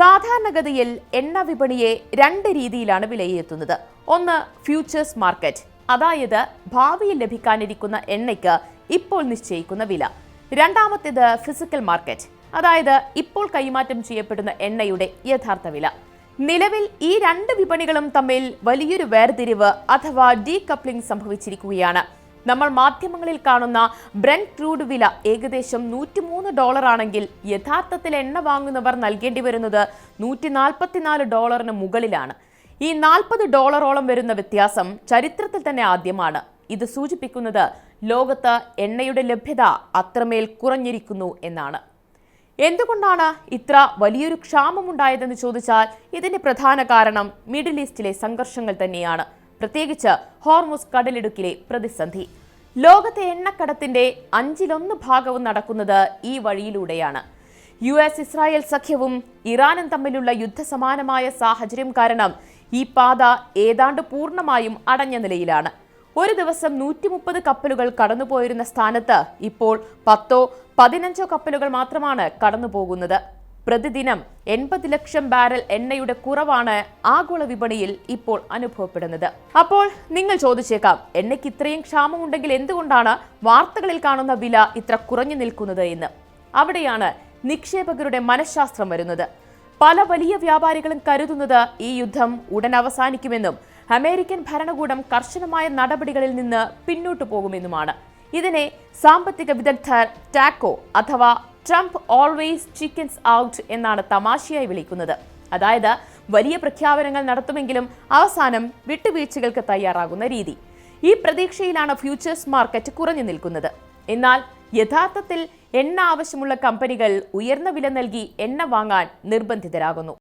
സാധാരണഗതിയിൽ എണ്ണ വിപണിയെ രണ്ട് രീതിയിലാണ് വിലയിരുത്തുന്നത്. ഒന്ന് ഫ്യൂച്ചേഴ്സ് മാർക്കറ്റ്, അതായത് ഭാവിയിൽ ലഭിക്കാനിരിക്കുന്ന എണ്ണയ്ക്ക് ഇപ്പോൾ നിശ്ചയിക്കുന്ന വില. രണ്ടാമത്തേത് ഫിസിക്കൽ മാർക്കറ്റ്, അതായത് ഇപ്പോൾ കൈമാറ്റം ചെയ്യപ്പെടുന്ന എണ്ണയുടെ യഥാർത്ഥ വില. നിലവിൽ ഈ രണ്ട് വിപണികളും തമ്മിൽ വലിയൊരു വേർതിരിവ് അഥവാ ഡീകപ്ലിംഗ് സംഭവിച്ചിരിക്കുകയാണ്. നമ്മൾ മാധ്യമങ്ങളിൽ കാണുന്ന ബ്രെന്റ് ക്രൂഡ് വില ഏകദേശം $103 ആണെങ്കിൽ യഥാർത്ഥത്തിൽ എണ്ണ വാങ്ങുന്നവർ നൽകേണ്ടി വരുന്നത് $144 മുകളിലാണ്. ഈ $40 വരുന്ന വ്യത്യാസം ചരിത്രത്തിൽ തന്നെ ആദ്യമാണ്. ഇത് സൂചിപ്പിക്കുന്നത് ലോകത്ത് എണ്ണയുടെ ലഭ്യത അത്രമേൽ കുറഞ്ഞിരിക്കുന്നു എന്നാണ്. എന്തുകൊണ്ടാണ് ഇത്ര വലിയൊരു ക്ഷാമമുണ്ടായതെന്ന് ചോദിച്ചാൽ ഇതിന്റെ പ്രധാന കാരണം മിഡിൽ ഈസ്റ്റിലെ സംഘർഷങ്ങൾ തന്നെയാണ്. പ്രത്യേകിച്ച് ഹോർമുസ് കടലിടുക്കിലെ പ്രതിസന്ധി. ലോകത്തെ എണ്ണക്കടത്തിന്റെ 1/5 നടക്കുന്നത് ഈ വഴിയിലൂടെയാണ്. US ഇസ്രായേൽ സഖ്യവും ഇറാനും തമ്മിലുള്ള യുദ്ധസമാനമായ സാഹചര്യം കാരണം ഈ പാത ഏതാണ്ട് പൂർണ്ണമായും അടഞ്ഞ നിലയിലാണ്. ഒരു ദിവസം 130 കപ്പലുകൾ കടന്നുപോയിരുന്ന സ്ഥാനത്ത് ഇപ്പോൾ 10-15 കപ്പലുകൾ മാത്രമാണ് കടന്നുപോകുന്നത്. പ്രതിദിനം 80 ലക്ഷം ബാരൽ എണ്ണയുടെ കുറവാണ് ആഗോള വിപണിയിൽ ഇപ്പോൾ അനുഭവപ്പെടുന്നത്. അപ്പോൾ നിങ്ങൾ ചോദിച്ചേക്കാം, എണ്ണയ്ക്ക് ഇത്രയും ക്ഷാമമുണ്ടെങ്കിൽ എന്തുകൊണ്ടാണ് വാർത്തകളിൽ കാണുന്ന വില ഇത്ര കുറഞ്ഞു നിൽക്കുന്നത് എന്ന്. അവിടെയാണ് നിക്ഷേപകരുടെ മനഃശാസ്ത്രം വരുന്നത്. പല വലിയ വ്യാപാരികളും കരുതുന്നത് ഈ യുദ്ധം ഉടൻ അവസാനിക്കുമെന്നും അമേരിക്കൻ ഭരണകൂടം കർശനമായ നടപടികളിൽ നിന്ന് പിന്നോട്ടു പോകുമെന്നുമാണ്. ഇതിനെ സാമ്പത്തിക വിദഗ്ധർ ടാക്കോ അഥവാ ട്രംപ് ഓൾവേസ് ചിക്കൻസ് ഔട്ട് എന്നാണ് തമാശയായി വിളിക്കുന്നത്. അതായത് വലിയ പ്രഖ്യാപനങ്ങൾ നടത്തുമെങ്കിലും അവസാനം വിട്ടുവീഴ്ചകൾക്ക് തയ്യാറാകുന്ന രീതി. ഈ പ്രതീക്ഷയിലാണ് ഫ്യൂച്ചേഴ്സ് മാർക്കറ്റ് കുറഞ്ഞു നിൽക്കുന്നത്. എന്നാൽ യഥാർത്ഥത്തിൽ എണ്ണ ആവശ്യമുള്ള കമ്പനികൾ ഉയർന്ന വില നൽകി എണ്ണ വാങ്ങാൻ നിർബന്ധിതരാകുന്നു.